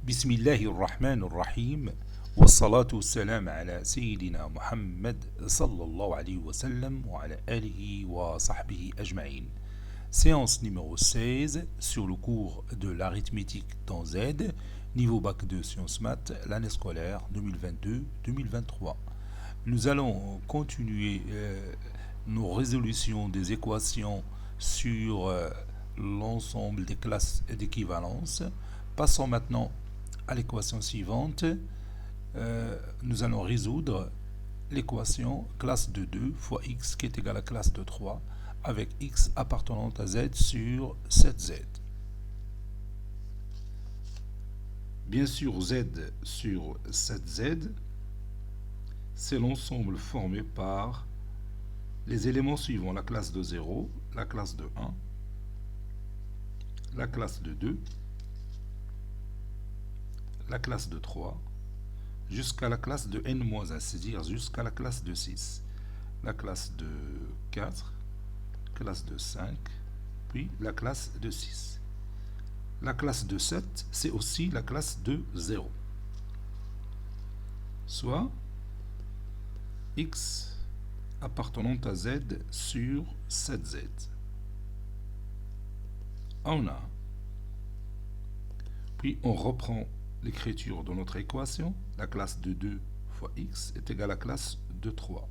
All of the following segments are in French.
بسم الله الرحمن الرحيم والصلاة والسلام على سيدنا محمد صلى الله عليه وسلم وعلى آله وصحبه أجمعين. Séance numéro 16 sur le cours de l'arithmétique dans Z, niveau bac 2 sciences maths, l'année scolaire 2022-2023. Nous allons continuer nos résolutions des équations sur l'ensemble des classes d'équivalence. Passons maintenant à l'équation suivante. Nous allons résoudre l'équation classe de 2 fois x qui est égale à classe de 3 avec x appartenant à z sur 7z. Bien sûr, z sur 7z, c'est l'ensemble formé par les éléments suivants: la classe de 0, la classe de 1, la classe de 2, la classe de 3, jusqu'à la classe de n-1, c'est-à-dire jusqu'à la classe de 6, la classe de 4, classe de 5, puis la classe de 6. La classe de 7, c'est aussi la classe de 0. Soit x appartenant à z sur 7z. On a. Puis on reprend l'écriture de notre équation. La classe de 2 fois x est égale à la classe de 3.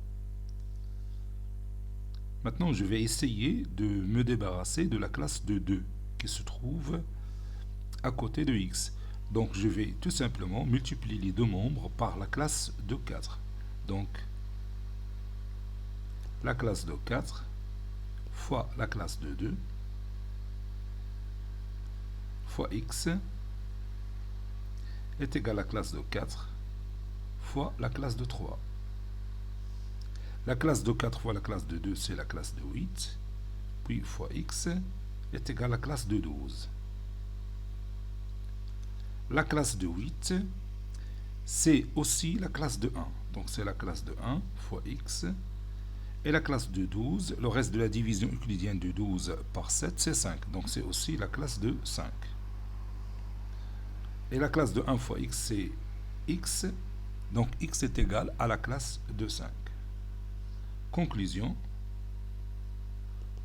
Maintenant, je vais essayer de me débarrasser de la classe de 2 qui se trouve à côté de x. Donc, je vais tout simplement multiplier les deux membres par la classe de 4. Donc, la classe de 4 fois la classe de 2 fois x est égal à la classe de 4 fois la classe de 3. La classe de 4 fois la classe de 2, c'est la classe de 8, puis fois x est égal à la classe de 12. La classe de 8, c'est aussi la classe de 1. Donc c'est la classe de 1 fois x. Et la classe de 12, le reste de la division euclidienne de 12 par 7, c'est 5. Donc c'est aussi la classe de 5. Et la classe de 1 fois x, c'est x. Donc x est égal à la classe de 5. Conclusion.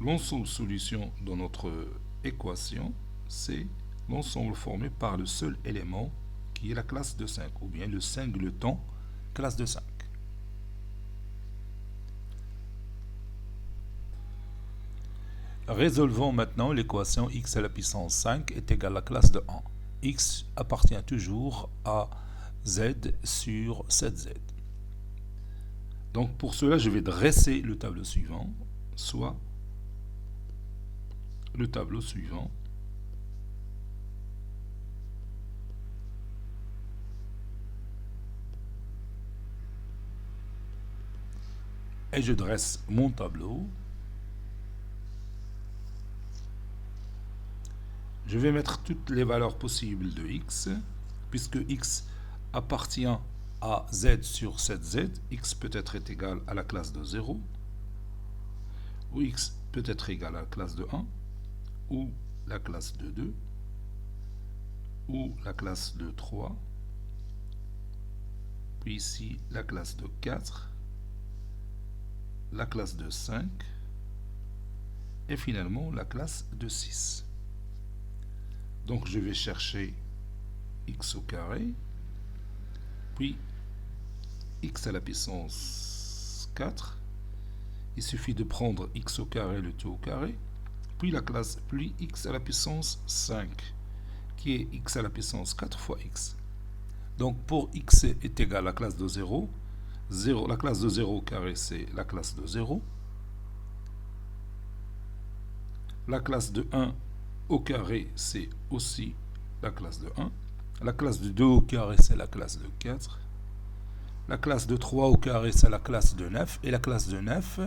L'ensemble solution de notre équation, c'est l'ensemble formé par le seul élément qui est la classe de 5, ou bien le singleton classe de 5. Résolvons maintenant l'équation x à la puissance 5 est égal à la classe de 1. X appartient toujours à z sur 7z. Donc pour cela, je vais dresser le tableau suivant, soit le tableau suivant. Et je dresse mon tableau. Je vais mettre toutes les valeurs possibles de x, puisque x appartient à z sur 7z, x peut être égal à la classe de 0, ou x peut être égal à la classe de 1, ou la classe de 2, ou la classe de 3, puis ici la classe de 4, la classe de 5, et finalement la classe de 6. Donc je vais chercher x au carré, puis x à la puissance 4. Il suffit de prendre x au carré, le tout au carré, puis la classe, puis x à la puissance 5, qui est x à la puissance 4 fois x. Donc pour x est égal à la classe de 0, la classe de 0 au carré, c'est la classe de 0. La classe de 1 au carré, c'est aussi la classe de 1. La classe de 2 au carré, c'est la classe de 4. La classe de 3 au carré, c'est la classe de 9. Et la classe de 9,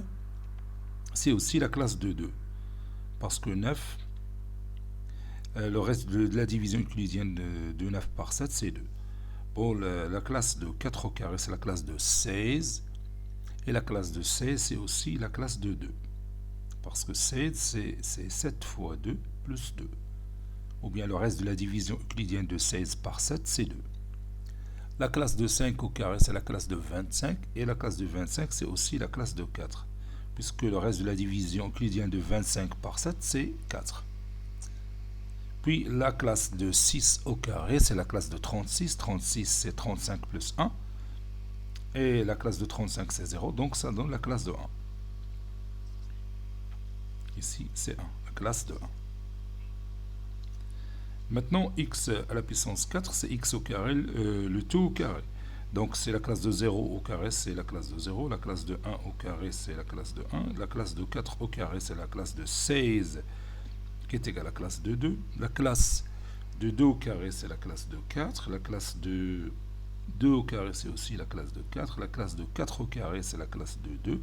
c'est aussi la classe de 2. Parce que 9, le reste de la division euclidienne de 9 par 7, c'est 2. Bon, la classe de 4 au carré, c'est la classe de 16. Et la classe de 16, c'est aussi la classe de 2. Parce que 16, c'est 7 fois 2 plus 2. ou bien le reste de la division euclidienne de 16 par 7, c'est 2. La classe de 5 au carré, c'est la classe de 25, et la classe de 25, c'est aussi la classe de 4, puisque le reste de la division euclidienne de 25 par 7, c'est 4. Puis la classe de 6 au carré, c'est la classe de 36. 36, c'est 35 plus 1. Et la classe de 35, c'est 0. Donc ça donne la classe de 1. Ici, c'est 1. La classe de 1. Maintenant, x à la puissance 4, c'est x au carré, le tout au carré. Donc c'est la classe de 0 au carré, c'est la classe de 0. La classe de 1 au carré, c'est la classe de 1. La classe de 4 au carré, c'est la classe de 16, qui est égale à la classe de 2. La classe de 2 au carré, c'est la classe de 4. La classe de 2 au carré, c'est aussi la classe de 4. La classe de 4 au carré, c'est la classe de 2.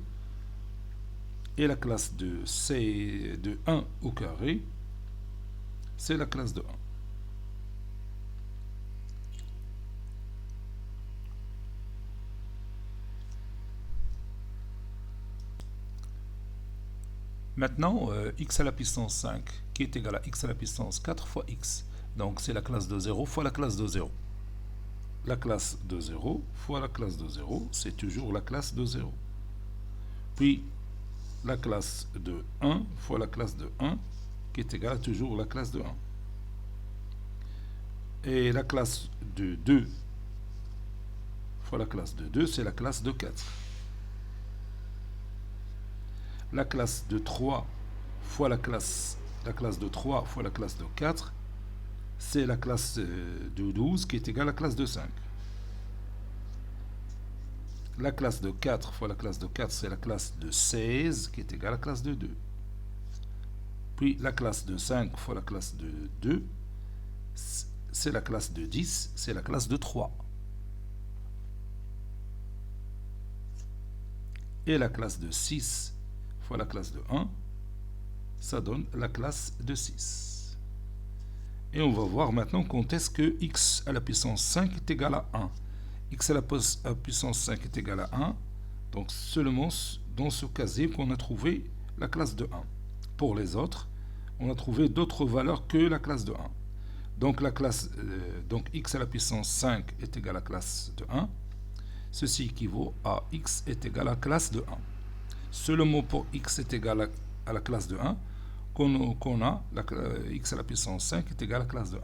Et la classe de 1 au carré, c'est la classe de 1. Maintenant, x à la puissance 5, qui est égal à x à la puissance 4 fois x. Donc c'est la classe de 0 fois la classe de 0. La classe de 0 fois la classe de 0, c'est toujours la classe de 0. Puis la classe de 1 fois la classe de 1, qui est égale à toujours la classe de 1. Et la classe de 2 fois la classe de 2, c'est la classe de 4. La classe de 3 fois la classe de 3 fois la classe de 4, c'est la classe de 12 qui est égale à la classe de 5. La classe de 4 fois la classe de 4, c'est la classe de 16 qui est égale à la classe de 2. Puis la classe de 5 fois la classe de 2, c'est la classe de 10, c'est la classe de 3. Et la classe de 6 fois la classe de 1, ça donne la classe de 6. Et on va voir maintenant quand est-ce que x à la puissance 5 est égal à 1. X à la puissance 5 est égal à 1, donc seulement dans ce casier qu'on a trouvé la classe de 1. Pour les autres, on a trouvé d'autres valeurs que la classe de 1. Donc, donc x à la puissance 5 est égal à la classe de 1. Ceci équivaut à x est égal à la classe de 1. Seulement pour x est égal à la classe de 1, qu'on a x à la puissance 5 est égal à la classe de 1.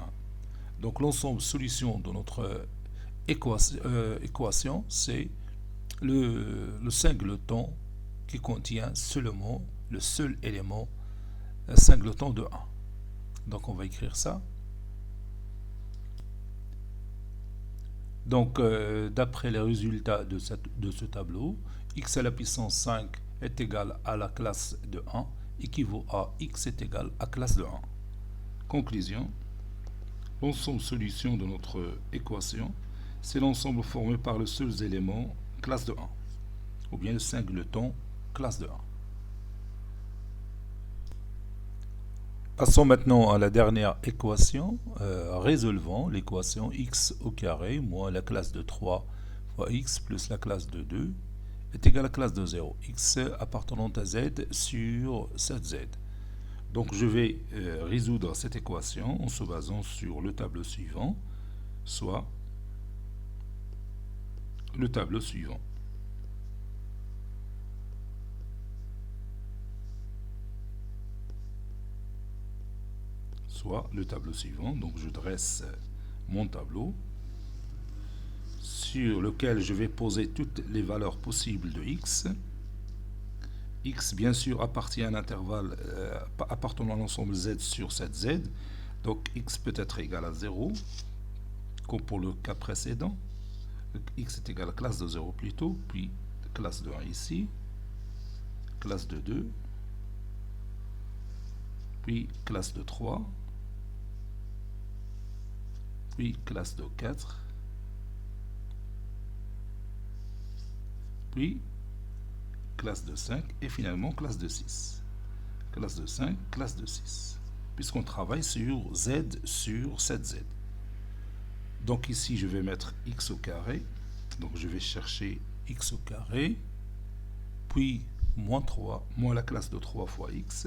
Donc l'ensemble solution de notre équation, c'est le singleton qui contient seulement le seul élément singleton de 1. Donc on va écrire ça. Donc d'après les résultats de ce tableau, x à la puissance 5 est égal à la classe de 1, équivaut à x est égal à classe de 1. Conclusion, l'ensemble solution de notre équation, c'est l'ensemble formé par le seul élément classe de 1, ou bien le singleton classe de 1. Passons maintenant à la dernière équation. Résolvons l'équation x au carré moins la classe de 3 fois x plus la classe de 2 est égal à la classe de 0. X appartenant à z sur 7z. Donc je vais résoudre cette équation en se basant sur le tableau suivant, soit le tableau suivant. Donc je dresse mon tableau sur lequel je vais poser toutes les valeurs possibles de x. X bien sûr appartient à un intervalle appartenant à l'ensemble z sur 7z. Donc x peut être égal à 0, comme pour le cas précédent. X est égal à classe de 0 plutôt, puis classe de 1 ici, classe de 2, puis classe de 3, puis classe de 4, puis classe de 5 et finalement classe de 6. Classe de 5, classe de 6. Puisqu'on travaille sur z sur 7z. Donc ici je vais mettre x au carré. Donc je vais chercher x au carré. Puis moins 3, moins la classe de 3 fois x.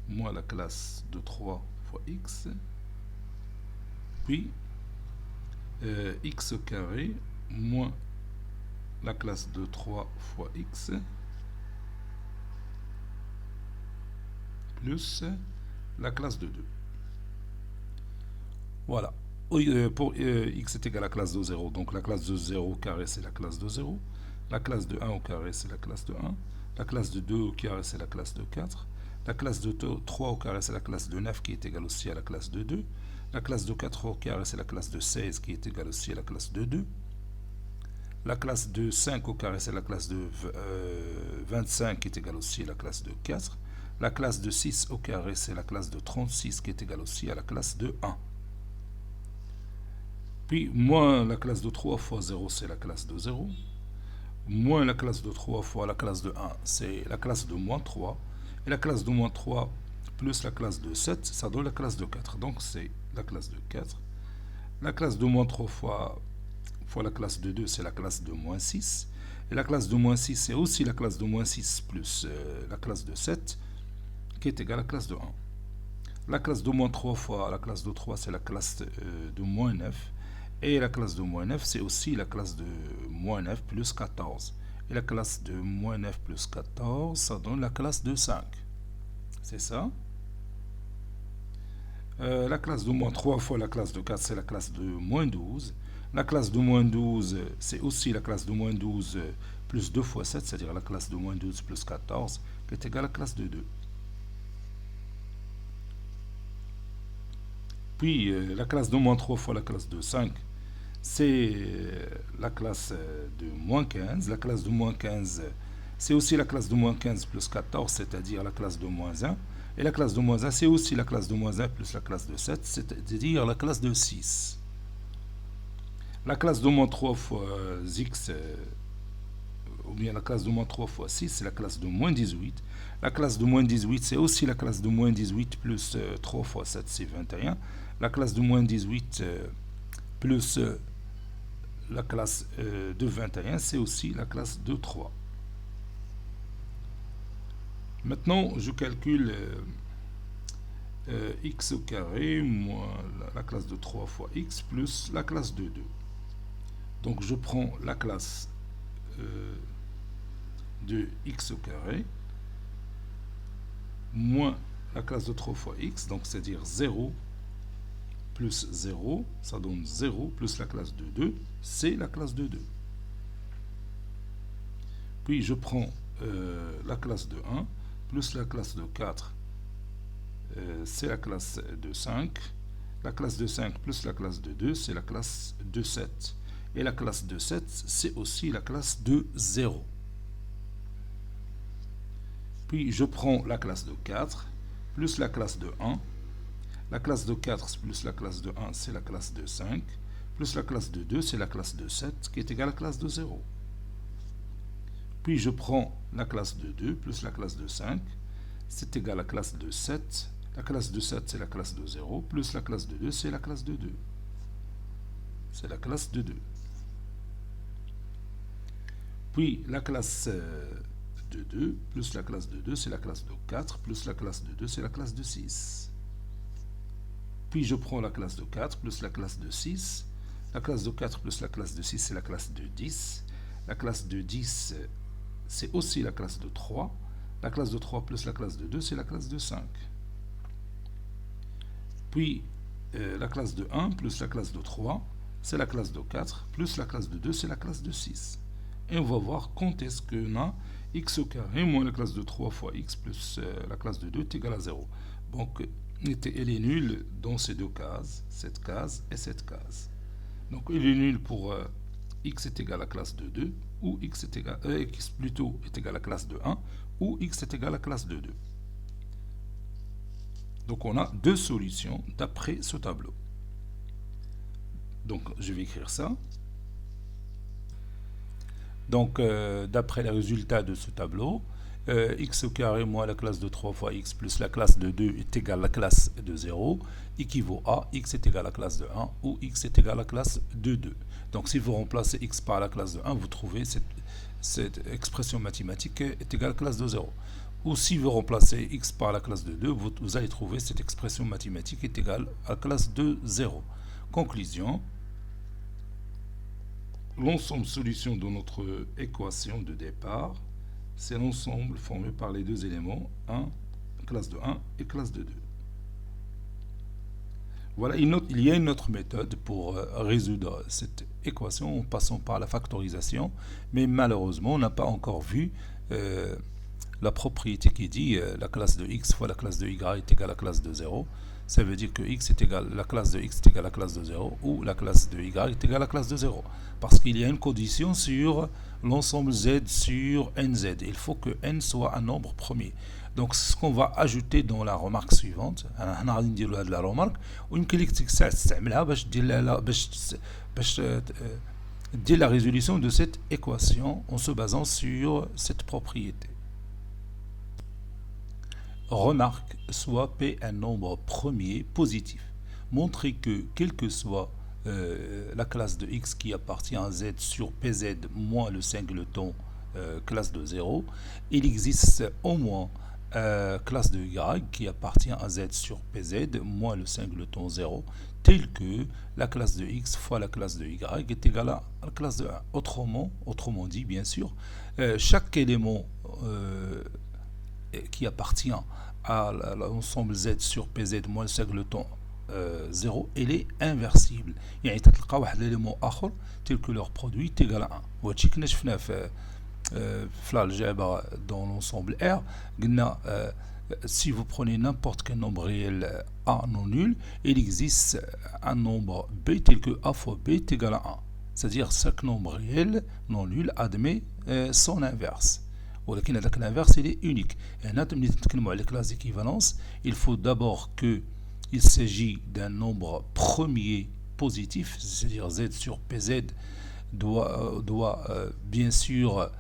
Moins la classe de 3 fois x, puis x au carré moins la classe de 3 fois x plus la classe de 2. Voilà. Pour x est égal à la classe de 0, donc la classe de 0 au carré c'est la classe de 0, la classe de 1 au carré c'est la classe de 1, la classe de 2 au carré c'est la classe de 4, la classe de 3 au carré c'est la classe de 9 qui est égale aussi à la classe de 2, la classe de 4 au carré c'est la classe de 16 qui est égale aussi à la classe de 2, la classe de 5 au carré c'est la classe de 25 qui est égale aussi à la classe de 4, la classe de 6 au carré c'est la classe de 36 qui est égale aussi à la classe de 1. Puis moins la classe de 3 fois 0 c'est la classe de 0, moins la classe de 3 fois la classe de 1 c'est la classe de moins 3, et la classe de moins 3 plus la classe de 7 ça donne la classe de 4, donc c'est la classe de 4. La classe de moins 3 fois la classe de 2 c'est la classe de moins 6, et la classe de moins 6 c'est aussi la classe de moins 6 plus la classe de 7 qui est égale à la classe de 1. La classe de moins 3 fois la classe de 3 c'est la classe de moins 9, et la classe de moins 9 c'est aussi la classe de moins 9 plus 14, et la classe de moins 9 plus 14 ça donne la classe de 5, c'est ça. La classe de moins 3 fois la classe de 4 c'est la classe de moins 12, la classe de moins 12 c'est aussi la classe de moins 12 plus 2 fois 7, c'est à dire la classe de moins 12 plus 14 qui est égale à la classe de 2. Puis la classe de moins 3 fois la classe de 5 c'est la classe de moins 15, la classe de moins 15 c'est aussi la classe de moins 15 plus 14, c'est-à-dire la classe de moins 1, et la classe de moins 1 c'est aussi la classe de moins 1 plus la classe de 7, c'est-à-dire la classe de 6. La classe de moins 3 fois x, ou bien la classe de moins 3 fois 6, c'est la classe de moins 18. La classe de moins 18, c'est aussi la classe de moins 18 plus 3 fois 7, c'est 21. La classe de moins 18 plus la classe de 21, c'est aussi la classe de 3. Maintenant, je calcule x au carré moins la classe de 3 fois x plus la classe de 2. Donc je prends la classe de x au carré moins la classe de 3 fois x, donc c'est-à-dire 0 plus 0, ça donne 0 plus la classe de 2, c'est la classe de 2. Puis je prends la classe de 1 plus la classe de 4, c'est la classe de 5. La classe de 5 plus la classe de 2, c'est la classe de 7. Et la classe de 7, c'est aussi la classe de 0. Puis je prends la classe de 4 plus la classe de 1. La classe de 4 plus la classe de 1, c'est la classe de 5. Plus la classe de 2, c'est la classe de 7, qui est égale à la classe de 0. Puis je prends la classe de 2 plus la classe de 5, c'est égal à la classe de 7. La classe de 7, c'est la classe de 0, plus la classe de 2, c'est la classe de 2. C'est la classe de 2. Puis la classe de 2, plus la classe de 2, c'est la classe de 4, plus la classe de 2, c'est la classe de 6. Puis je prends la classe de 4, plus la classe de 6. La classe de 4 plus la classe de 6, c'est la classe de 10. La classe de 10, c'est aussi la classe de 3. La classe de 3 plus la classe de 2, c'est la classe de 5. Puis la classe de 1 plus la classe de 3, c'est la classe de 4, plus la classe de 2, c'est la classe de 6. Et on va voir quand est-ce qu'on a x au carré moins la classe de 3 fois x plus la classe de 2 est égal à 0. Donc, elle est nulle dans ces deux cases, cette case et cette case. Donc, elle est nulle pour x est égal à la classe de 2, ou x est égal, x plutôt est égal à la classe de 1, ou x est égal à la classe de 2. Donc, on a deux solutions d'après ce tableau. Donc, je vais écrire ça. Donc, d'après les résultats de ce tableau, x au carré moins la classe de 3 fois x plus la classe de 2 est égal à la classe de 0 équivaut à x est égal à la classe de 1 ou x est égal à la classe de 2. Donc, si vous remplacez x par la classe de 1, vous trouvez cette expression mathématique est égale à la classe de 0. Ou si vous remplacez x par la classe de 2, vous allez trouver cette expression mathématique est égale à la classe de 0. Conclusion, l'ensemble solution de notre équation de départ, c'est l'ensemble formé par les deux éléments, classe de 1 et classe de 2. Voilà, il y a une autre méthode pour résoudre cette équation en passant par la factorisation, mais malheureusement, on n'a pas encore vu la propriété qui dit la classe de x fois la classe de y est égale à la classe de 0. Ça veut dire que x est égal, la classe de x est égale à la classe de 0 ou la classe de y est égale à la classe de 0. Parce qu'il y a une condition sur l'ensemble z sur nz. Il faut que n soit un nombre premier. Donc c'est ce qu'on va ajouter dans la remarque suivante. On va dire la remarque ويمكن لك تستعملها باش دير la résolution de cette équation en se basant sur cette propriété. Remarque, soit P un nombre premier positif. Montrer que, quelle que soit la classe de x qui appartient à z sur pz moins le singleton classe de 0, il existe au moins classe de y qui appartient à z sur pz moins le singleton 0, tel que la classe de x fois la classe de y est égale à la classe de 1. Autrement dit, bien sûr, chaque élément qui appartient à l'ensemble z sur pz moins le singleton 0, elle est inversible. يعني تلقى واحد l'élément آخر tel que leur produit est égal à 1. وهادشي كنا شفناه في l'algèbre dans l'ensemble R. Si vous prenez n'importe quel nombre réel A non nul, il existe un nombre B tel que A fois B est égal à 1. C'est-à-dire chaque nombre réel non nul admet son inverse. ولكن هذاك l'inverse il est unique. Et هنا ملي نتكلموا على classe d'équivalence, il faut d'abord que il s'agit d'un nombre premier positif, c'est-à-dire z sur pz doit bien sûr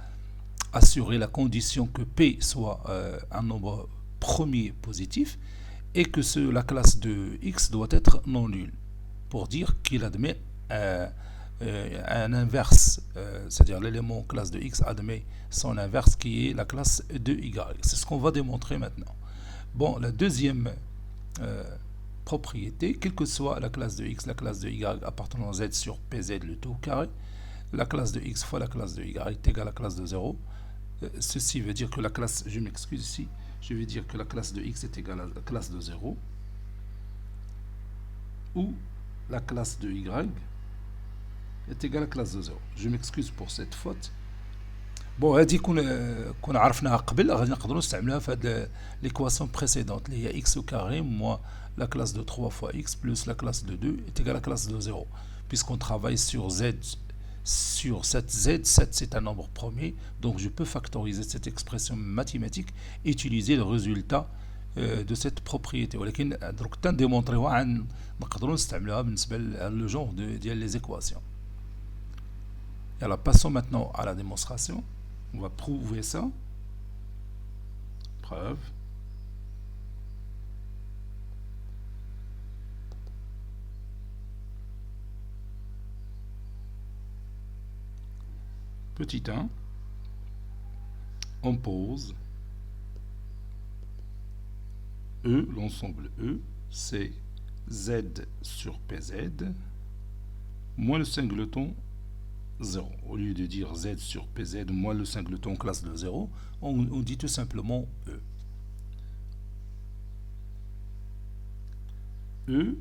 assurer la condition que P soit un nombre premier positif et que la classe de x doit être non nulle pour dire qu'il admet un inverse, c'est-à-dire l'élément classe de x admet son inverse qui est la classe de y. C'est ce qu'on va démontrer maintenant. Bon, la deuxième propriété, quelle que soit la classe de x, la classe de y appartenant à z sur pz le tout carré, la classe de x fois la classe de y est égale à la classe de 0. Ceci veut dire que la classe, je m'excuse ici, je vais dire que la classe de x est égale à la classe de 0 ou la classe de y est égale à la classe de 0. Je m'excuse pour cette faute. Bon, هذه كنا عرفناها قبل غادي نقدروا نستعملوها في هذه l'équation précédente اللي هي x au carré moins la classe de 3 fois x plus la classe de 2 est égale à la classe de 0. Puisqu'on travaille sur z sur cette z, 7 c'est un nombre premier, donc je peux factoriser cette expression mathématique et utiliser le résultat de cette propriété. ولكن درك تنديمونطريوها نقدروا نستعملوها بالنسبه للو genre ديال les équations. Alors passons maintenant à la démonstration. On va prouver ça. Preuve. Petit 1, on pose E, l'ensemble E, c'est Z sur PZ, moins le singleton 0. Au lieu de dire Z sur PZ moins le singleton classe de 0, on dit tout simplement E. E,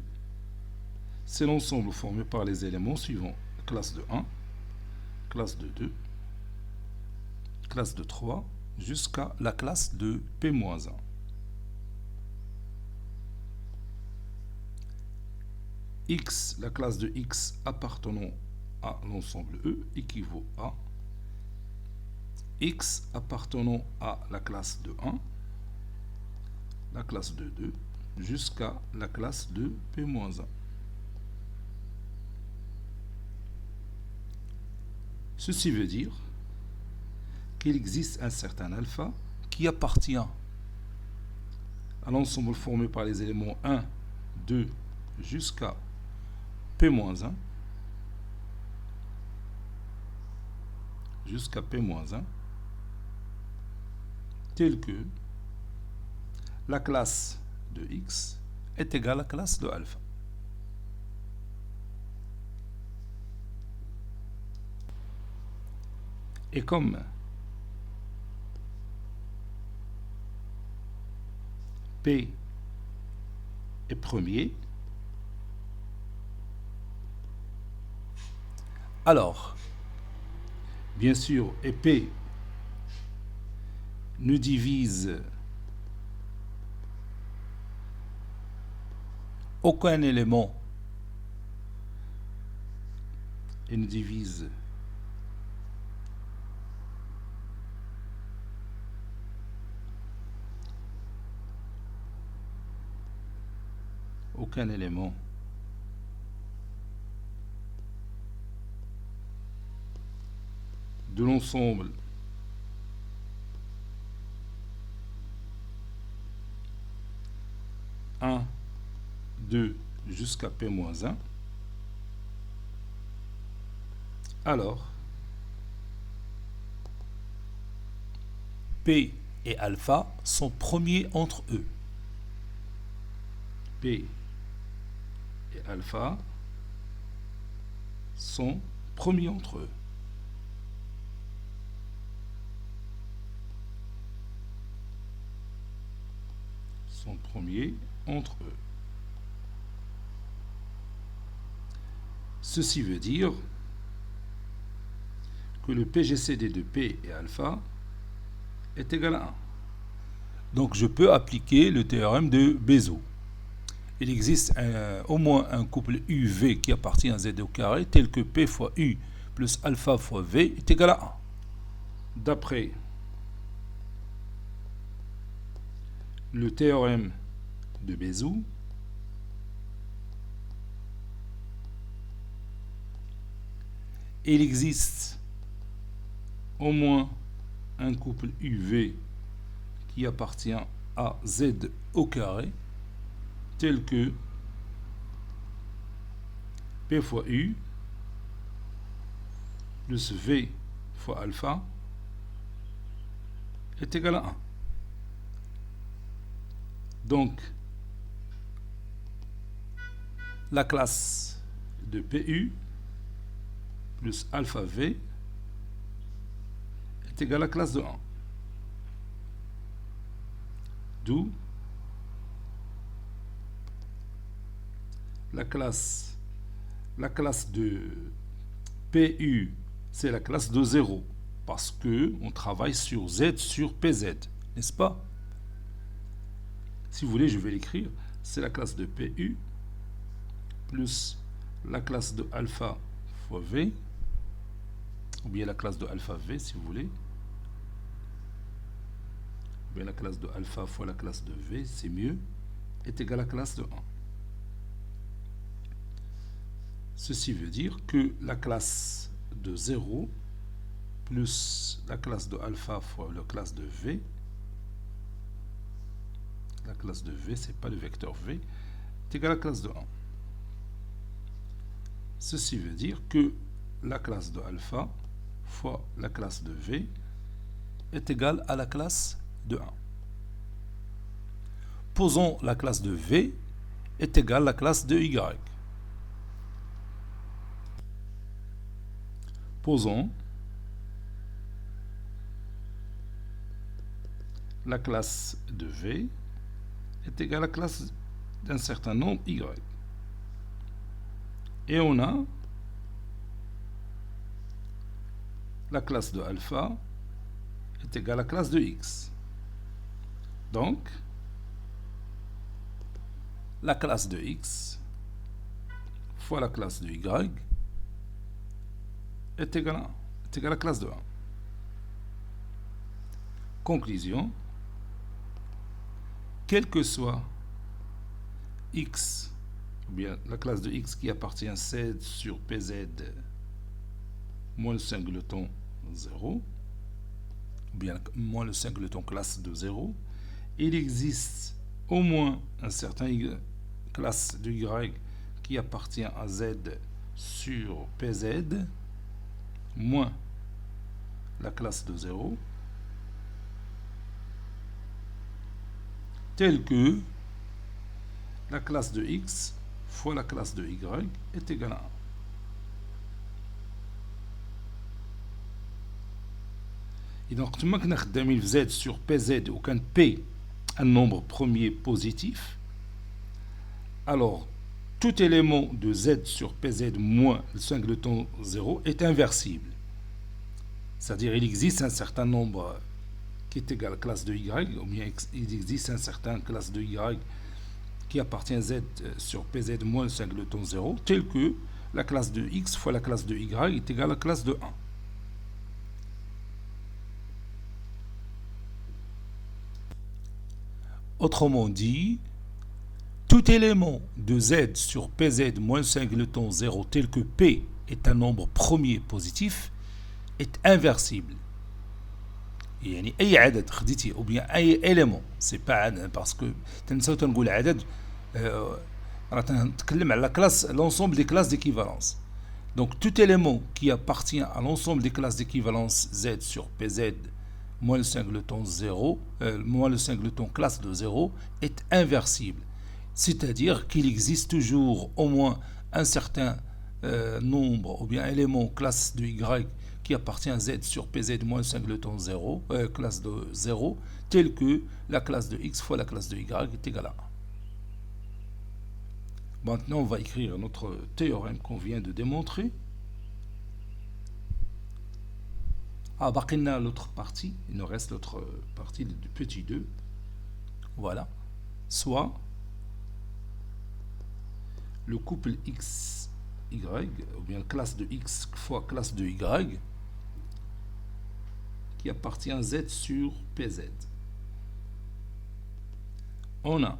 c'est l'ensemble formé par les éléments suivants. Classe de 1, classe de 2, classe de 3, jusqu'à la classe de P-1. X, la classe de X appartenant à l'ensemble E équivaut à X appartenant à la classe de 1, la classe de 2, jusqu'à la classe de P-1. Ceci veut dire qu'il existe un certain alpha qui appartient à l'ensemble formé par les éléments 1, 2 jusqu'à P-1, tel que la classe de x est égale à la classe de alpha. Et comme P est premier, alors, bien sûr, et P ne divise aucun élément et ne divise aucun élément de l'ensemble un, 2 jusqu'à P-1, alors P et alpha sont premiers entre eux. P et alpha sont premiers entre eux. Sont premiers entre eux. Ceci veut dire que le PGCD de P et alpha est égal à 1. Donc je peux appliquer le théorème de Bézout. Il existe au moins un couple UV qui appartient à Z au carré tel que P fois U plus alpha fois V est égal à 1. D'après le théorème de Bézout, il existe au moins un couple UV qui appartient à Z au carré tel que P fois U plus V fois alpha est égal à 1. Donc, la classe de PU plus alpha V est égale à la classe de 1. D'où la classe de PU, c'est la classe de 0, parce que on travaille sur Z sur PZ, n'est-ce pas? Si vous voulez, je vais l'écrire. C'est la classe de PU plus la classe de alpha fois V, ou bien la classe de alpha V si vous voulez, ou bien la classe de alpha fois la classe de V, c'est mieux, est égal à la classe de 1. Ceci veut dire que la classe de 0 plus la classe de alpha fois la classe de V, la classe de V, c'est pas le vecteur V, est égal à la classe de 1. Ceci veut dire que la classe de alpha fois la classe de V est égale à la classe de 1. Posons la classe de V est égale à la classe de Y. Posons la classe de V est égale à la classe d'un certain nombre Y. Et on a la classe de alpha est égale à la classe de X. Donc, la classe de X fois la classe de Y est égale à la classe de 1. Conclusion, quel que soit X, ou bien la classe de X qui appartient à Z sur PZ moins le singleton 0, ou bien moins le singleton classe de 0, il existe au moins un certain classe de Y qui appartient à Z sur PZ moins la classe de 0, tel que la classe de x fois la classe de y est égale à 1. Et donc, tu m'as dit que z sur pz ou quand p un nombre premier positif, alors tout élément de z sur pz moins le singleton 0 est inversible. C'est-à-dire il existe un certain nombre qui est égal à la classe de y, ou bien il existe un certain classe de y qui appartient à z sur pz moins le singleton 0, tel que la classe de x fois la classe de y est égale à la classe de 1. Autrement dit, tout élément de z sur pz moins le singleton 0 tel que p est un nombre premier positif est inversible. يعني اي عدد خديتي او bien اي élément c'est pas عدد parce que تنساو تنقول عدد راه نتكلم على classe l'ensemble des classes d'équivalence. Donc tout élément qui appartient à l'ensemble des classes d'équivalence z sur pz moins le singleton 0 moins le singleton classe de 0 est inversible. C'est-à-dire qu'il existe toujours au moins un certain nombre ou bien élément classe de y qui appartient à z sur pz moins le singleton 0, classe de 0, tel que la classe de x fois la classe de y est égale à 1. Maintenant, on va écrire notre théorème qu'on vient de démontrer. Ah, baqina l'autre partie, il nous reste l'autre partie du petit 2. Voilà. Soit le couple x, y, ou bien classe de x fois classe de y, qui appartient à z sur pz. On a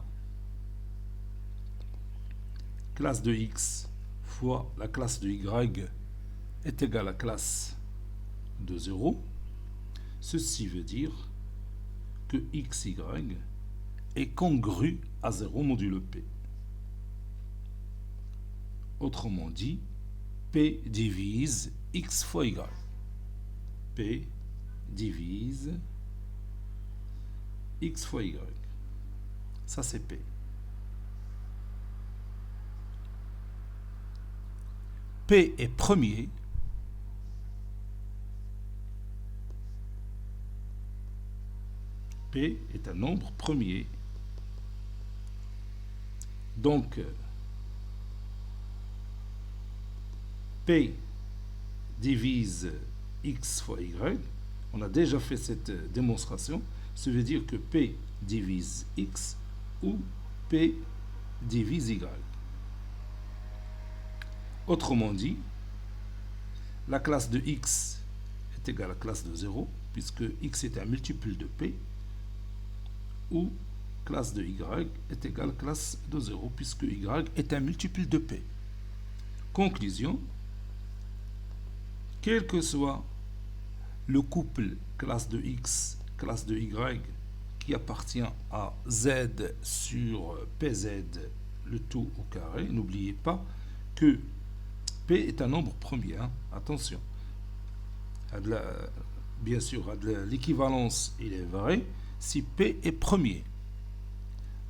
classe de x fois la classe de y est égale à classe de 0. Ceci veut dire que xy est congru à 0 modulo p. Autrement dit, p divise x fois y. P divise x fois y. Ça c'est p. P est premier. P est un nombre premier. Donc, P divise x fois y. On a déjà fait cette démonstration. Ça veut dire que P divise x ou P divise y. Autrement dit, la classe de x est égale à la classe de 0, puisque x est un multiple de p, ou classe de y est égale à la classe de 0, puisque y est un multiple de p. Conclusion, quel que soit le couple classe de x, classe de y, qui appartient à z sur pz, le tout au carré, n'oubliez pas que P est un nombre premier, hein? Attention. Bien sûr, l'équivalence, il est vrai si P est premier.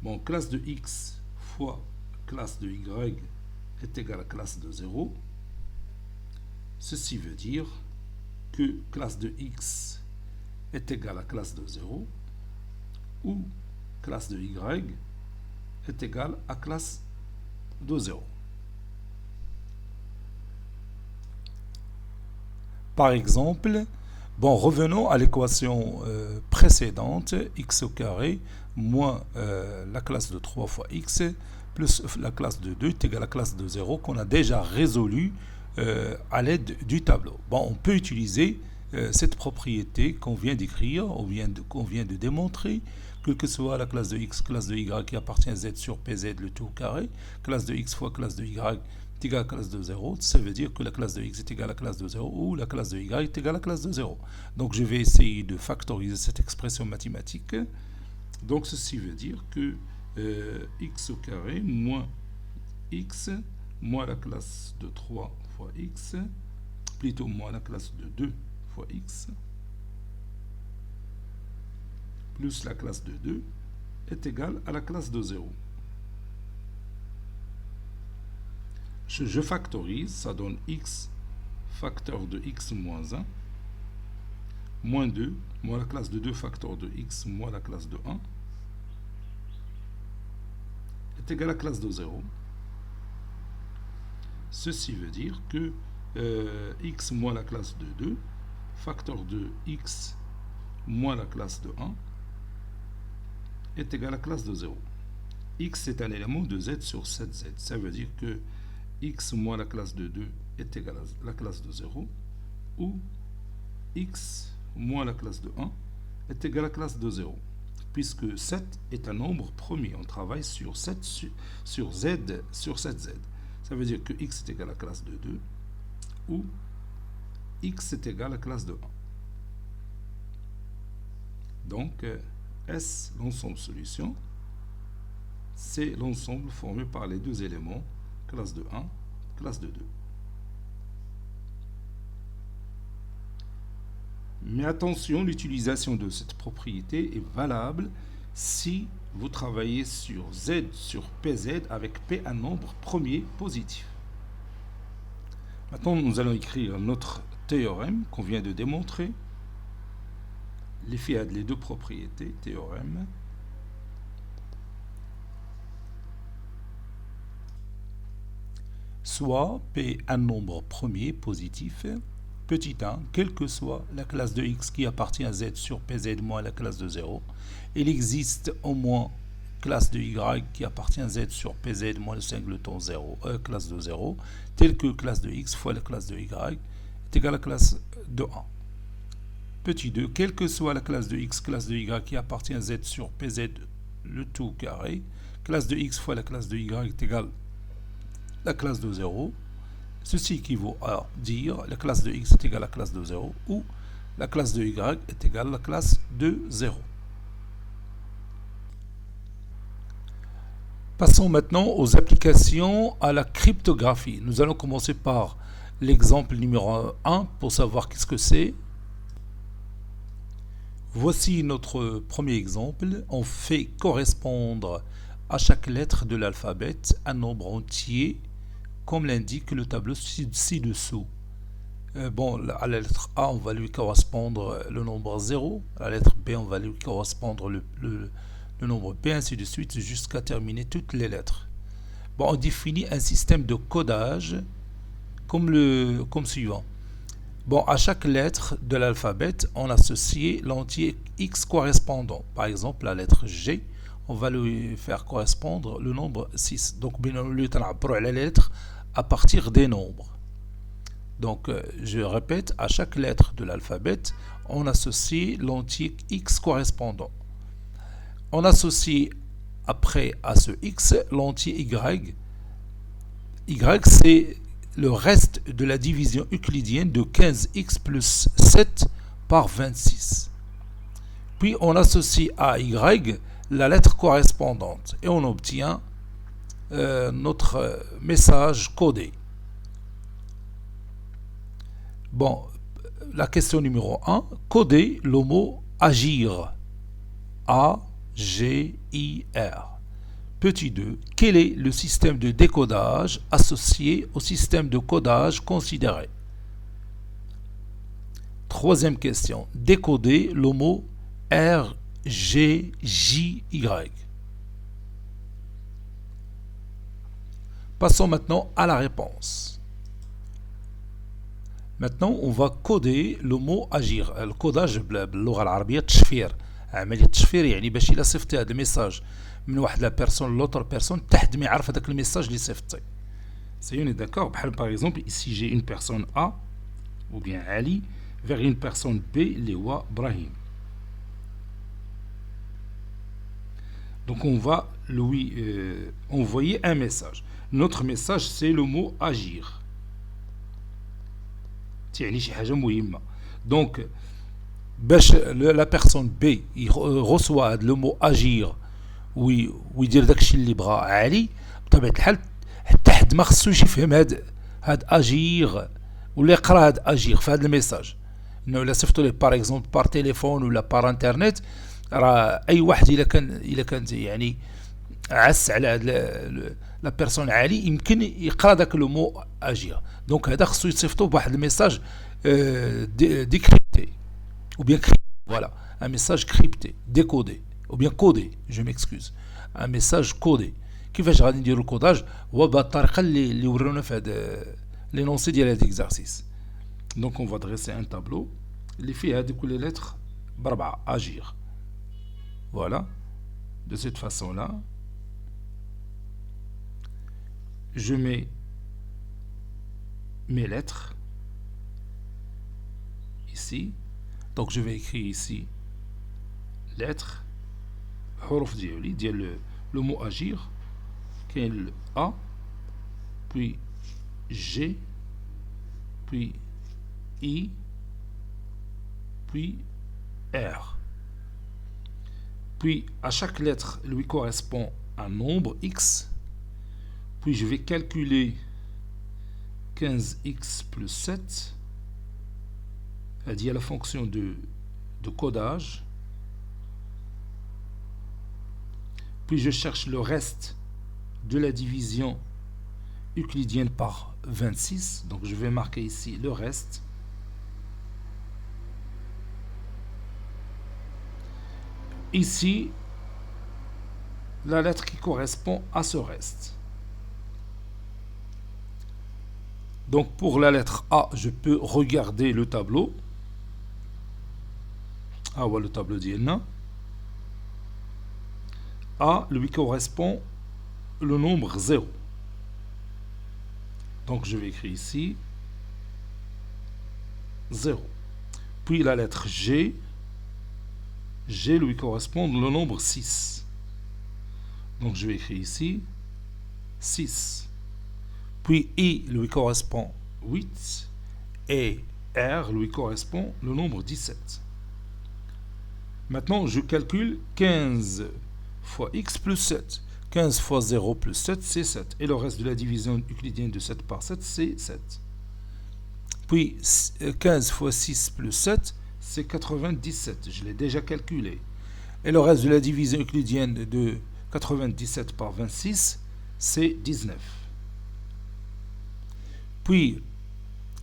Bon, classe de x fois classe de y est égale à classe de 0. Ceci veut dire que classe de x est égale à classe de 0 ou classe de y est égale à classe de 0. Par exemple, bon, revenons à l'équation précédente, x au carré moins la classe de 3 fois x plus la classe de 2 est égale à la classe de 0 qu'on a déjà résolu à l'aide du tableau. Bon, on peut utiliser cette propriété qu'on vient d'écrire, ou qu'on vient de démontrer, que soit la classe de x, classe de y qui appartient à z sur pz, le tout au carré, classe de x fois classe de y est égale à la classe de 0, ça veut dire que la classe de x est égale à la classe de 0 ou la classe de y est égale à la classe de 0. Donc je vais essayer de factoriser cette expression mathématique. Donc ceci veut dire que x au carré moins x moins la classe de 3 fois x, plutôt moins la classe de 2 fois x, plus la classe de 2 est égal à la classe de 0. Je factorise, ça donne x facteur de x moins 1, moins 2, moins la classe de 2 facteur de x, moins la classe de 1, est égal à la classe de 0. Ceci veut dire que x moins la classe de 2, facteur de x moins la classe de 1, est égal à la classe de 0. X est un élément de z sur 7z. Ça veut dire que x moins la classe de 2 est égal à la classe de 0, ou x moins la classe de 1 est égal à la classe de 0. Puisque 7 est un nombre premier. On travaille sur 7 sur z sur 7z. Ça veut dire que x est égal à la classe de 2, ou x est égal à la classe de 1. Donc, S, l'ensemble solution, c'est l'ensemble formé par les deux éléments, classe de 1, classe de 2. Mais attention, l'utilisation de cette propriété est valable si vous travaillez sur Z sur PZ avec P un nombre premier positif. Maintenant, nous allons écrire notre théorème qu'on vient de démontrer. Les deux propriétés, théorème. Soit P un nombre premier positif, petit 1, quelle que soit la classe de x qui appartient à z sur pz moins la classe de 0, il existe au moins classe de y qui appartient à z sur pz moins le singleton 0, classe de 0, telle que classe de x fois la classe de y est égale à la classe de 1. Petit 2, quelle que soit la classe de x, classe de y qui appartient à z sur pz le tout carré, classe de x fois la classe de y est égale à la classe de 0. Ceci équivaut à dire la classe de x est égale à la classe de 0 ou la classe de y est égale à la classe de 0. Passons maintenant aux applications à la cryptographie. Nous allons commencer par l'exemple numéro 1 pour savoir qu'est-ce que c'est. Voici notre premier exemple. On fait correspondre à chaque lettre de l'alphabet un nombre entier, comme l'indique le tableau ci-dessous. À la lettre A, on va lui correspondre le nombre 0. À la lettre B, on va lui correspondre le nombre B, ainsi de suite, jusqu'à terminer toutes les lettres. On définit un système de codage comme suivant. À chaque lettre de l'alphabet, on associe l'entier X correspondant. Par exemple, la lettre G, on va lui faire correspondre le nombre 6. Donc, la lettre à partir des nombres. Donc, je répète, à chaque lettre de l'alphabet, on associe l'entier X correspondant. On associe après à ce X l'entier Y. Y, c'est le reste de la division euclidienne de 15x plus 7 par 26. Puis on associe à Y la lettre correspondante et on obtient notre message codé. La question numéro 1, coder le mot agir. A-G-I-R. Petit 2, quel est le système de décodage associé au système de codage considéré? Troisième question, décoder le mot R-G-J-Y. Passons maintenant à la réponse. Maintenant, on va coder le mot agir. Le codage باللغة العربية تشفير. عملية التشفير يعني باش إلا صيفطتي هذا الميساج من واحد لا بيرسون لوتر بيرسون تحد ما يعرف هذاك الميساج اللي صيفطتي. سي اون داكور بحال باغ اكزومبل ici j'ai une personne A ou bien Ali vers une personne B اللي هو Brahim. Donc on va lui envoyer un message. Notre message c'est le mot agir. يعني شي حاجة مهمة. Donc باش la personne B reçoit le mot agir ويدير داكشي اللي بغا علي بطبيعة الحال حتى حد ما خصوش يفهم هاد اجير ولا يقرا هاد اجير في هاد الميساج. انه الا صيفطوا ليه باغ اكزومبل بار تليفون ولا بار انترنت راه اي واحد الا كان يعني عس على هاد لا بيرسون عالي يمكن يقرا داك لو مو اجير. دونك هذا خصو يصيفطو بواحد الميساج ديكريبتي ou bien crypté, voilà, un message crypté, décodé, ou bien codé, je m'excuse, un message codé. كيفاش غادي نديرو الكوداج؟ هو بهذه الطريقه اللي ورونا في هذا لينونسي ديال هذا الاكزارسيس. دونك اون فا دريسي ان تابلو اللي فيه هذه كل لتر بربعه اجير. فوالا de cette façon là je mets mes lettres ici. Donc je vais écrire ici lettres حروف ديال le mot agir, كاين le A, puis G, puis I, puis R. Puis à chaque lettre lui correspond un nombre X. Puis je vais calculer 15x plus 7. Elle dit à la fonction de codage. Puis je cherche le reste de la division euclidienne par 26. Donc je vais marquer ici le reste. Ici, la lettre qui correspond à ce reste. Donc pour la lettre A, je peux regarder le tableau. Ah ouais, le tableau d'Ielna. A lui correspond le nombre 0. Donc je vais écrire ici 0. Puis la lettre G. G lui correspond le nombre 6. Donc je vais écrire ici 6. Puis I lui correspond 8. Et R lui correspond le nombre 17. Maintenant, je calcule 15 fois x plus 7. 15 fois 0 plus 7, c'est 7. Et le reste de la division euclidienne de 7 par 7, c'est 7. Puis 15 fois 6 plus 7, c'est 97. Je l'ai déjà calculé. Et le reste de la division euclidienne de 97 par 26, c'est 19. Puis,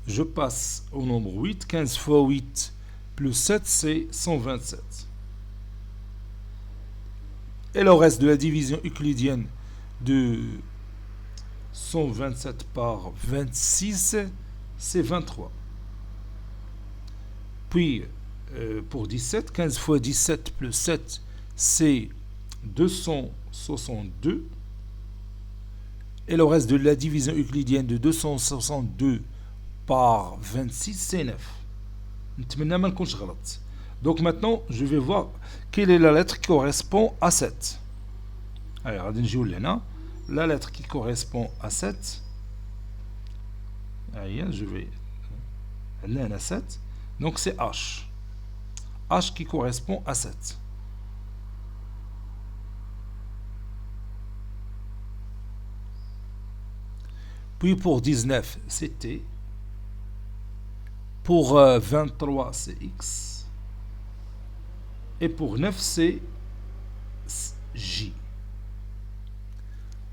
je passe au nombre 8. 15 fois 8 plus 7, c'est 127. Et le reste de la division euclidienne de 127 par 26, c'est 23. Puis, pour 17, 15 fois 17 plus 7, c'est 262. Et le reste de la division euclidienne de 262 par 26, c'est 9. Donc maintenant, je vais voir quelle est la lettre qui correspond à 7. Alors, la lettre qui correspond à 7. Je vais... 7. Donc c'est H. H qui correspond à 7. Puis pour 19, c'est T. Pour 23, c'est X. Et pour 9, c'est J.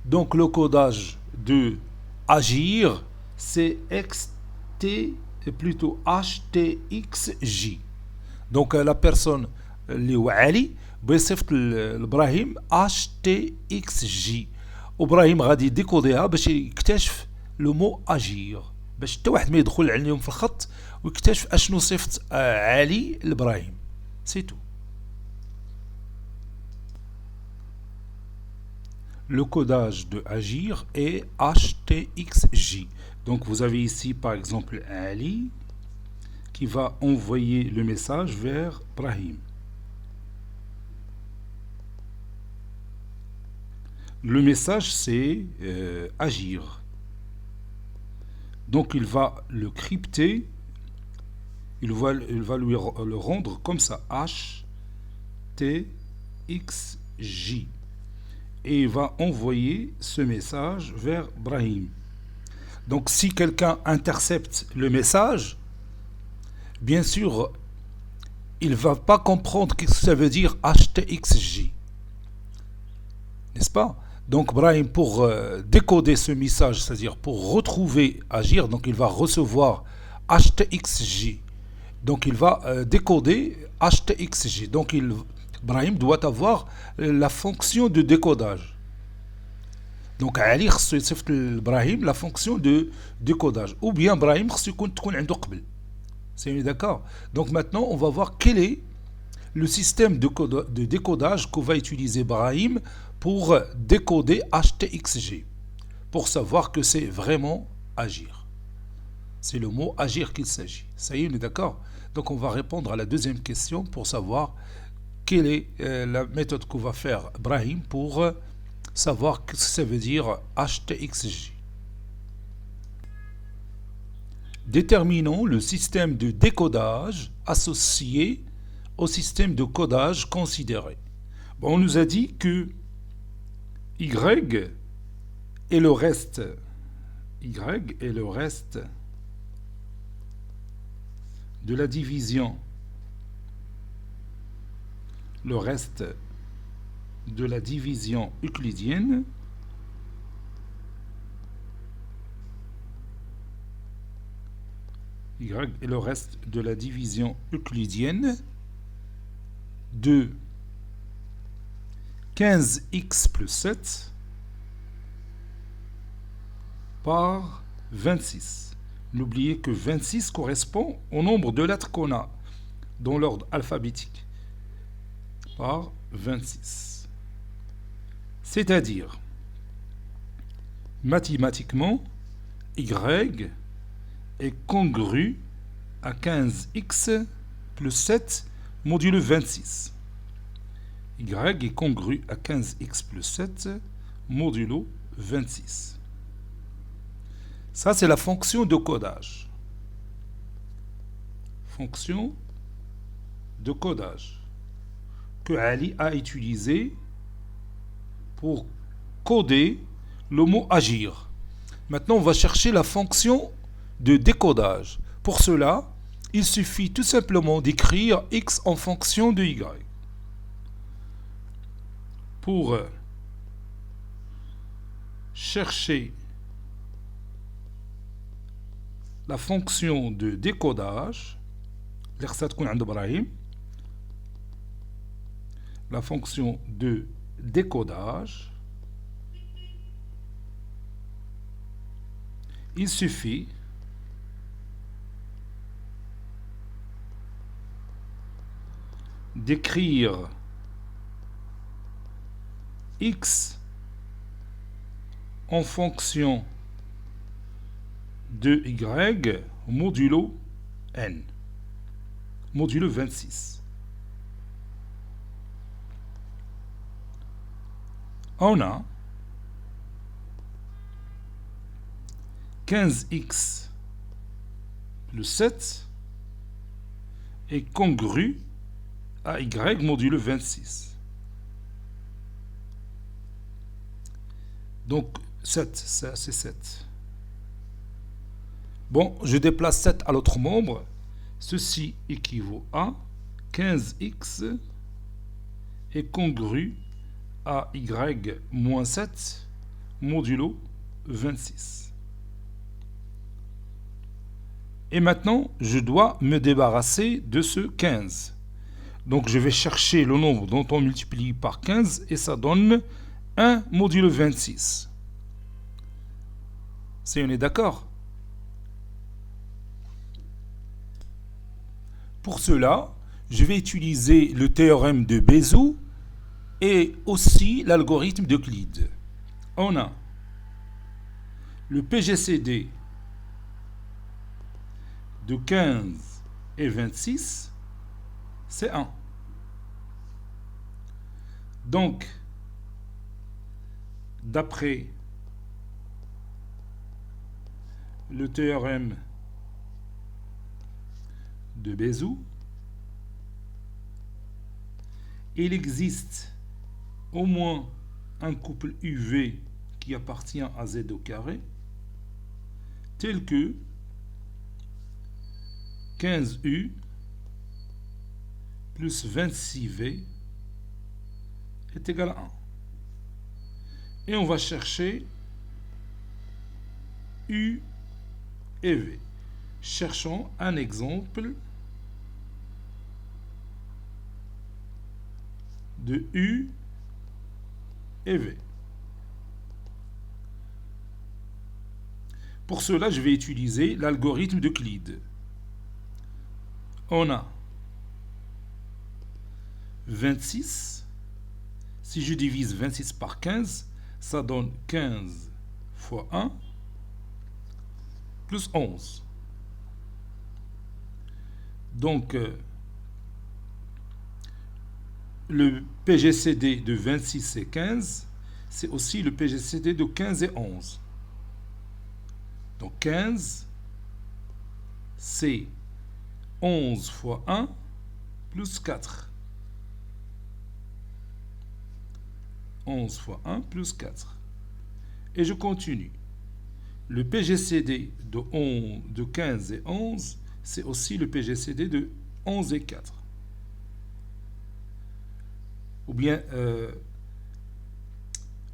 Donc le codage de agir, c'est XT, plutôt HTXJ. Donc la personne اللي هو علي بيصيفط لابراهيم HTXJ. وابراهيم غادي يديكوديها باش يكتشف لو مو اجير، باش حتى واحد ما يدخل عليهم في الخط ويكتشف اشنو صيفط علي لابراهيم. سي تو. Le codage de agir est HTXJ. Donc vous avez ici par exemple Ali qui va envoyer le message vers Brahim. Le message c'est agir. Donc il va le crypter, il va lui le rendre comme ça, HTXJ. Et il va envoyer ce message vers Brahim. Donc si quelqu'un intercepte le message, bien sûr, il ne va pas comprendre ce que ça veut dire HTXJ. N'est-ce pas? Donc Brahim, pour décoder ce message, c'est-à-dire pour retrouver agir, donc il va recevoir HTXJ. Donc il va décoder HTXJ. Donc Brahim doit avoir la fonction de décodage. Donc Ali خصو يصيفط لإبراهيم la fonction de décodage. Ou bien Brahim خصو يكون تكون عنده قبل. C'est d'accord? Donc maintenant, on va voir quel est le système de décodage qu'on va utiliser Brahim pour décoder HTXJ, pour savoir que c'est vraiment agir. C'est le mot agir qu'il s'agit. Ça y est, on est d'accord? Donc on va répondre à la deuxième question pour savoir quelle est la méthode qu'on va faire Brahim pour savoir ce que ça veut dire HTXJ. Déterminons le système de décodage associé au système de codage considéré. Bon, on nous a dit que Y est le reste. Y est le reste de la division. Le reste de la division euclidienne Y est le reste de la division euclidienne de 15x plus 7 par 26. N'oubliez que 26 correspond au nombre de lettres qu'on a dans l'ordre alphabétique par 26. C'est-à-dire, mathématiquement, Y est congru à 15x plus 7 modulo 26. Y est congru à 15x plus 7 modulo 26. Ça, c'est la fonction de codage. Fonction de codage que Ali a utilisée pour coder le mot agir. Maintenant, on va chercher la fonction de décodage. Pour cela, il suffit tout simplement d'écrire x en fonction de y. Pour chercher la fonction de décodage, la fonction de décodage, il suffit d'écrire x en fonction de y modulo n, modulo 26. On a 15x plus 7 est congru à y modulo 26. Donc 7, ça c'est 7. Bon, je déplace 7 à l'autre membre. Ceci équivaut à 15x est congru à y moins 7 modulo 26. Et maintenant, je dois me débarrasser de ce 15. Donc je vais chercher le nombre dont on multiplie par 15 et ça donne 1 modulo 26. C'est on est d'accord? Pour cela, je vais utiliser le théorème de Bézout et aussi l'algorithme d'Euclide. On a le PGCD de 15 et 26, c'est 1. Donc, d'après le théorème de Bézout, il existe au moins un couple UV qui appartient à Z au carré, tel que 15U plus 26V est égal à 1. Et on va chercher U et V. Cherchons un exemple de U et V. Pour cela, je vais utiliser l'algorithme d'Euclide. On a 26. Si je divise 26 par 15, ça donne 15 fois 1 plus 11. Donc, le PGCD de 26 et 15, c'est aussi le PGCD de 15 et 11. Donc 15, c'est 11 fois 1 plus 4. 11 fois 1 plus 4. Et je continue. Le PGCD de 15 et 11, c'est aussi le PGCD de 11 et 4. Ou bien,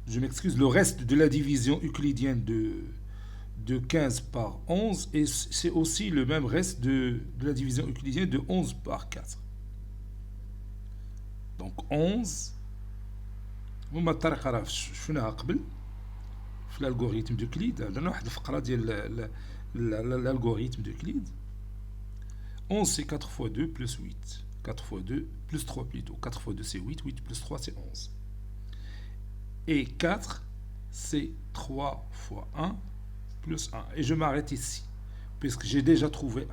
je m'excuse, le reste de la division euclidienne de 15 par 11, et c'est aussi le même reste de la division euclidienne de 11 par 4. Donc 11, وما الطريقة راه شفناها قبل في l'algorithme d'Euclide. عندنا واحد الفقرة ديال l'algorithme d'Euclide. 11 c'est 4 fois 2 plus 8. 4 fois 2 plus 3 plutôt. 4 fois 2 c'est 8, 8 plus 3 c'est 11. Et 4 c'est 3 fois 1 plus 1. Et je m'arrête ici, puisque j'ai déjà trouvé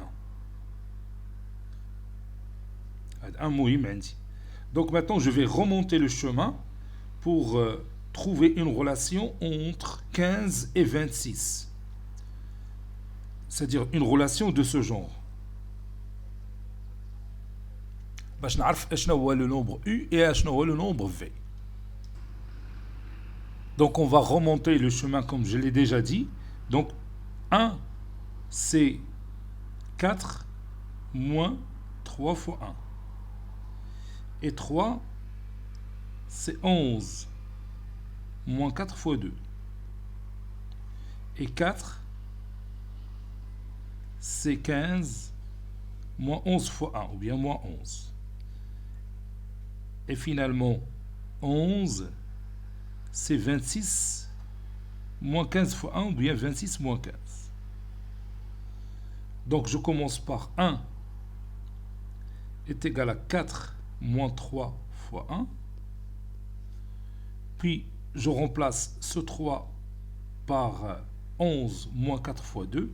1. Un مهم عندي. Donc maintenant je vais remonter le chemin pour trouver une relation entre 15 et 26. C'est-à-dire une relation de ce genre. باش نعرف اشنا هو le nombre U et اشنا هو le nombre V. Donc on va remonter le chemin comme je l'ai déjà dit. Donc 1 c'est 4 moins 3 fois 1. Et 3 c'est 11 moins 4 fois 2. Et 4 c'est 15 moins 11 fois 1, ou bien moins 11. Et finalement 11 c'est 26 moins 15 fois 1, ou bien 26 moins 15. Donc je commence par 1 est égal à 4 moins 3 fois 1. Puis je remplace ce 3 par 11 moins 4 fois 2.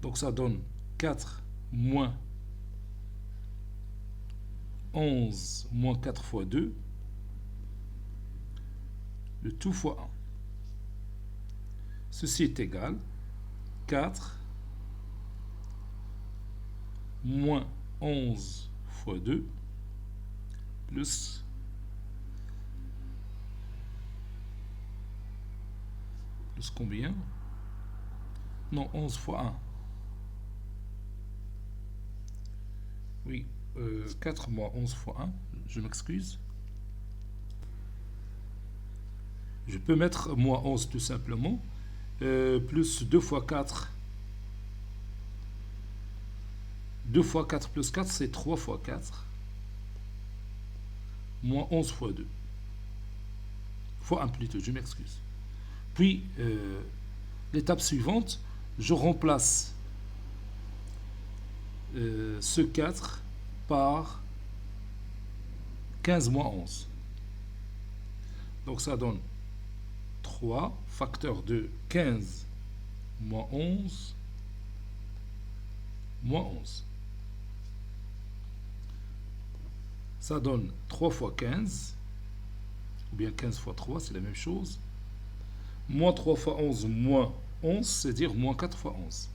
Donc ça donne 4 moins 11 moins 4 fois 2. Le tout fois 1. Ceci est égal 4 moins 11 fois 2 plus combien? Non, 11 fois 1. Oui, 4 moins 11 fois 1, je m'excuse. Je peux mettre moins 11 tout simplement, plus 2 fois 4. 2 fois 4 plus 4, c'est 3 fois 4. Moins 11 fois 2. Fois 1 plutôt, je m'excuse. Puis, l'étape suivante, je remplace ce 4 par 15 moins 11. Donc ça donne 3, facteur de 15 moins 11, moins 11. Ça donne 3 fois 15, ou bien 15 fois 3, c'est la même chose. Moins 3 fois 11, moins 11, c'est-à-dire moins 4 fois 11.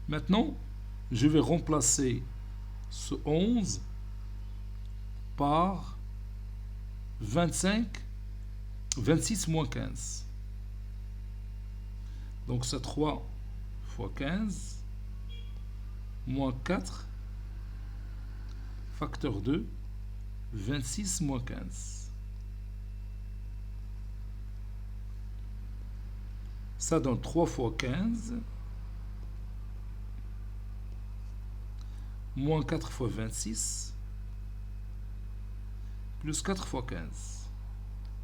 Maintenant, je vais remplacer ce 11 par 26 moins 15. Donc c'est 3 fois 15 moins 4 facteur 2, 26 moins 15. Ça donne 3 fois 15 moins 4 fois 26 plus 4 fois 15,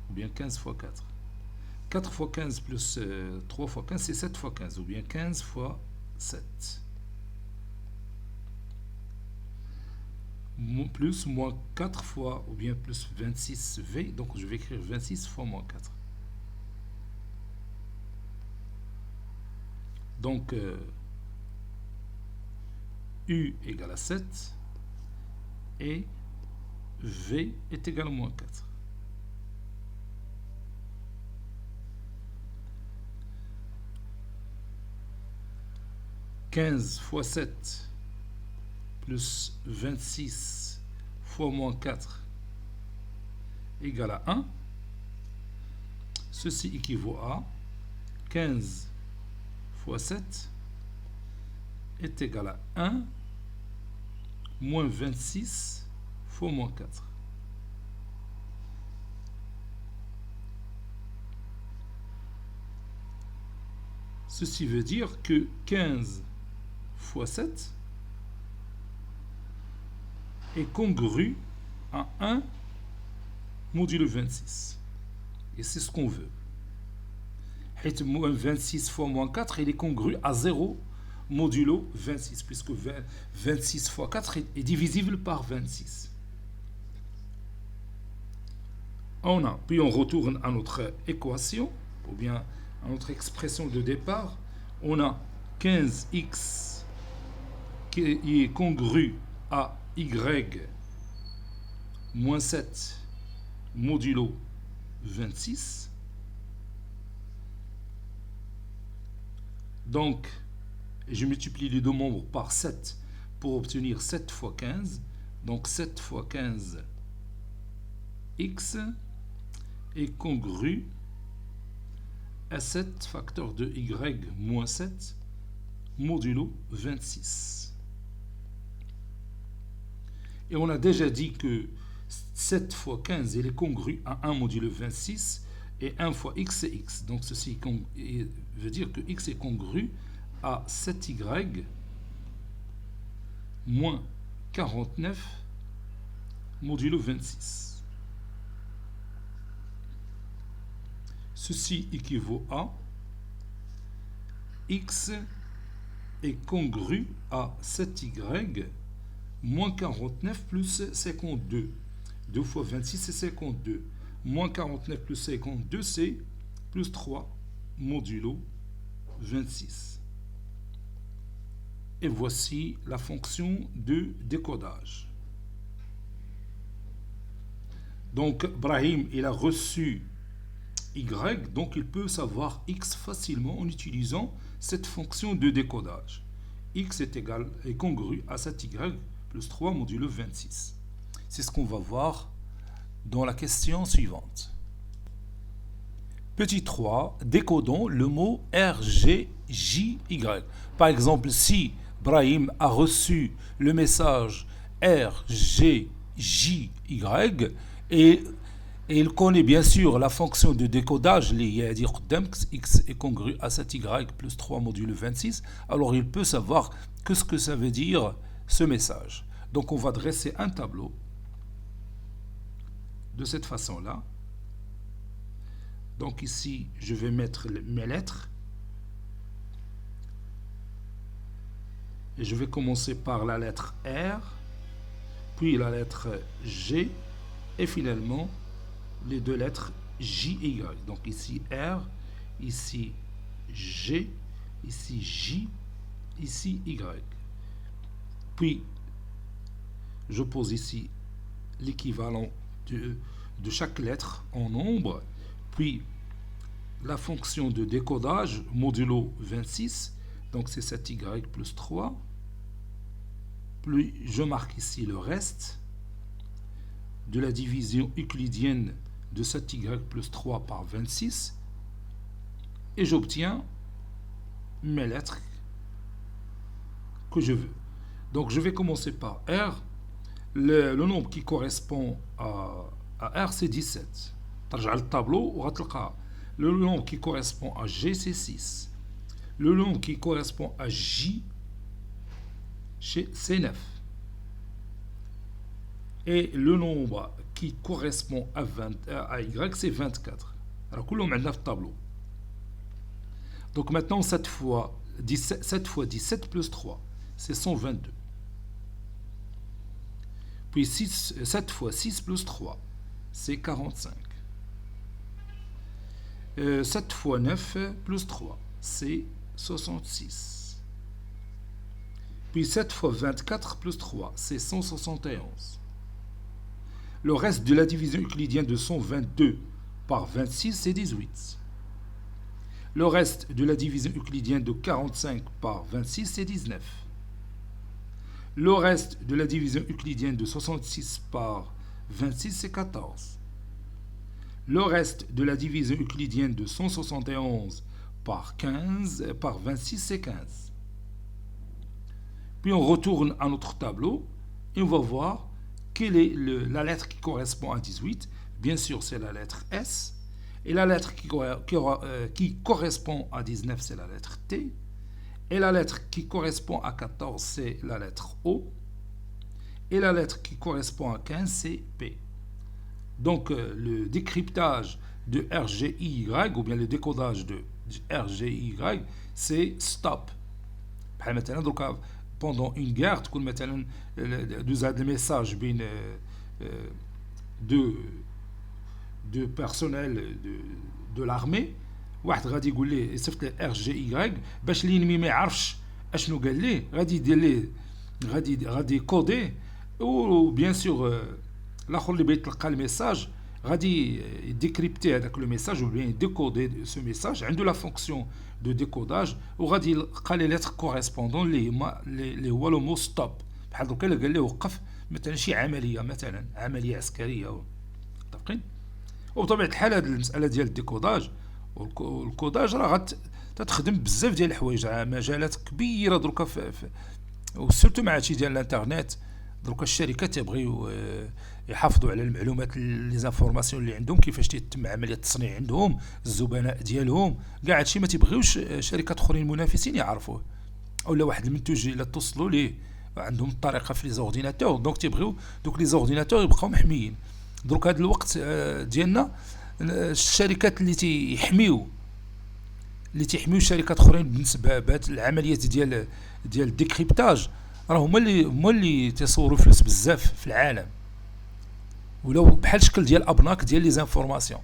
ou bien 15 fois 4. 4 fois 15 plus 3 fois 15, c'est 7 fois 15, ou bien 15 fois 7. Plus moins 4 fois, ou bien plus 26V, donc je vais écrire 26 fois moins 4. Donc, U égale à 7, et V est égal à moins 4. « 15 fois 7 plus 26 fois moins 4 égale à 1. Ceci équivaut à 15 fois 7 est égal à 1 moins 26 fois moins 4. Ceci veut dire que 15 fois 7 est congru à 1 modulo 26. Et c'est ce qu'on veut. Moins 26 fois moins 4, il est congru à 0 modulo 26, puisque 26 fois 4 est divisible par 26. Puis on retourne à notre équation, ou bien à notre expression de départ. On a 15x qui est congru à y moins 7 modulo 26. Donc, je multiplie les deux membres par 7 pour obtenir 7 fois 15. Donc, 7 fois 15 x est congru à 7 facteur de y moins 7 modulo 26. Et on a déjà dit que 7 fois 15 il est congru à 1 modulo 26 et 1 fois x c'est x. Donc ceci veut dire que x est congru à 7y moins 49 modulo 26. Ceci équivaut à x est congru à 7y moins 49 plus 52. 2 fois 26, c'est 52. Moins 49 plus 52, c'est plus 3 modulo 26. Et voici la fonction de décodage. Donc, Brahim, il a reçu y, donc il peut savoir x facilement en utilisant cette fonction de décodage. X est congru à 7y plus 3 modulo 26. C'est ce qu'on va voir dans la question suivante. Petit 3, décodons le mot RGJY. Par exemple, si Brahim a reçu le message RGJY et il connaît bien sûr la fonction de décodage, x est congru à 7y plus 3 modulo 26, alors il peut savoir ce que ça veut dire ce message. Donc on va dresser un tableau de cette façon-là. Donc ici, je vais mettre mes lettres. Et je vais commencer par la lettre R, puis la lettre G, et finalement les deux lettres J et Y. Donc ici R, ici G, ici J, ici Y. Puis, je pose ici l'équivalent de chaque lettre en nombre, puis la fonction de décodage modulo 26, donc c'est 7y plus 3, puis je marque ici le reste de la division euclidienne de 7y plus 3 par 26, et j'obtiens mes lettres que je veux. Donc je vais commencer par R. Le nombre qui correspond à R, c'est 17. ترجع للطابلو وغتلقى le nombre qui correspond à G, c'est 6. Le nombre qui correspond à J, c'est 9. Et le nombre qui correspond à Y, c'est 24. Alors, كلهم عندنا في الطابلو. Donc maintenant, 7 fois 17 plus 3, c'est 122. Puis 7 fois 6 plus 3, c'est 45. 7 fois 9 plus 3, c'est 66. Puis 7 fois 24 plus 3, c'est 171. Le reste de la division euclidienne de 122 par 26, c'est 18. Le reste de la division euclidienne de 45 par 26, c'est 19. Le reste de la division euclidienne de 66 par 26, c'est 14. Le reste de la division euclidienne de 171 par 26, c'est 15. Puis on retourne à notre tableau et on va voir quelle est la lettre qui correspond à 18. Bien sûr, c'est la lettre S. Et la lettre qui correspond à 19, c'est la lettre T. Et la lettre qui correspond à 14, c'est la lettre O. Et la lettre qui correspond à 15, c'est P. Donc, le décryptage de RGIY, ou bien le décodage de RGIY, c'est stop. Pendant une guerre, tu as des messages de personnel de l'armée. واحد غادي يقول ليه يصيفط له ار جي اي باش الانمي ما يعرفش اشنو قال ليه غادي يدير ليه غادي كودي وبيان سور الاخر اللي بيتلقى الميساج غادي ديكريبتي هذاك لو ميساج ou bien décoder ce message عنده لا فونكسيون دو ديكوداج وغادي يلقى لي ليتر كوريسبوندون اللي هو لو مو ستوب بحال دوكا الا قال ليه وقف مثلا شي عمليه مثلا عمليه عسكريه متفقين وبطبيعه الحال هذه المساله ديال الديكوداج والكوداج راه غتخدم بزاف ديال الحوايج مجالات كبيره دروكا وسورتو مع هادشي ديال الانترنت دروكا الشركات يبغيو يحافظوا على المعلومات لي زانفورماسيون اللي عندهم كيفاش تتم عمليه التصنيع عندهم الزبناء ديالهم كاع هادشي ما تيبغيوش شركات اخرين منافسين يعرفوه اولا واحد المنتوج الا توصلوا ليه عندهم الطريقه في لي زورديناتور دونك تيبغيو دوك لي زورديناتور يبقاو محميين دروك هذا الوقت ديالنا الشركات اللي تيحميو شركات اخرين بالنسبه بهذه العمليات ديال الديكريبتاج راه هما اللي تيصوروا فلوس بزاف في العالم ولو بحال شكل ديال ابناك ديال لي زانفورماسيون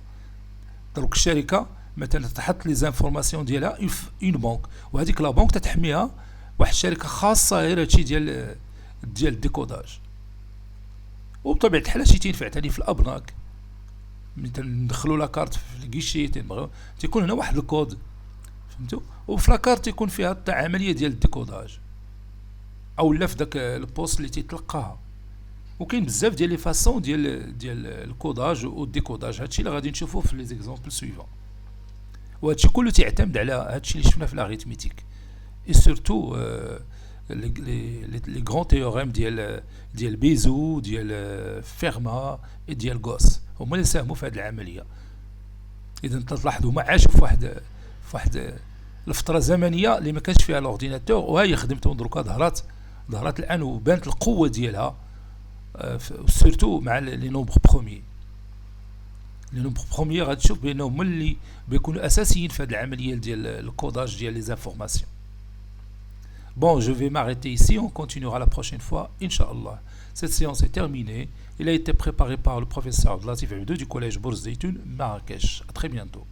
دروك الشركه مثلا تحط لي زانفورماسيون ديالها في اون بنك وهذيك لا بنك تتحميها واحد الشركه خاصه غير هادشي ديال الديكوداج وبطبيعه الحال هادشي تينفع ثاني في الابناك مثلا ندخلوا لا كارت في الكيشي تيكون هنا واحد الكود فهمتوا وفي لا كارت تيكون فيها حتى عمليه ديال الديكوداج او لا في داك البوست اللي تيتلقاها وكاين بزاف ديال لي فاسون ديال الكوداج والديكوداج هادشي اللي غادي نشوفوه في لي زيكزامبل سويفون وهادشي كله تعتمد على هادشي اللي شفنا في لاغيتميتيك اي سورتو لي غران تيوريم ديال بيزو ديال فيرما ديال غوس هما اللي ساهموا في هذه العمليه اذا تلاحظوا ما عاشوا في واحد الفتره زمنيه اللي ما كانش فيها الاورديناتور وهي خدمتهم دروكا ظهرت الان وبانت القوه ديالها سورتو مع لي نومبر بروميير غادي تشوف بانهم هما اللي بيكونوا اساسيين في هذه العمليه ديال الكوداج ديال لي زانفورماسيون. Bon, je vais m'arrêter ici, on continuera la prochaine fois, Inch'Allah. Cette séance est terminée. Il a été préparé par le professeur Latif Abdou du collège Bourz Zeytoun, Marrakech. À très bientôt.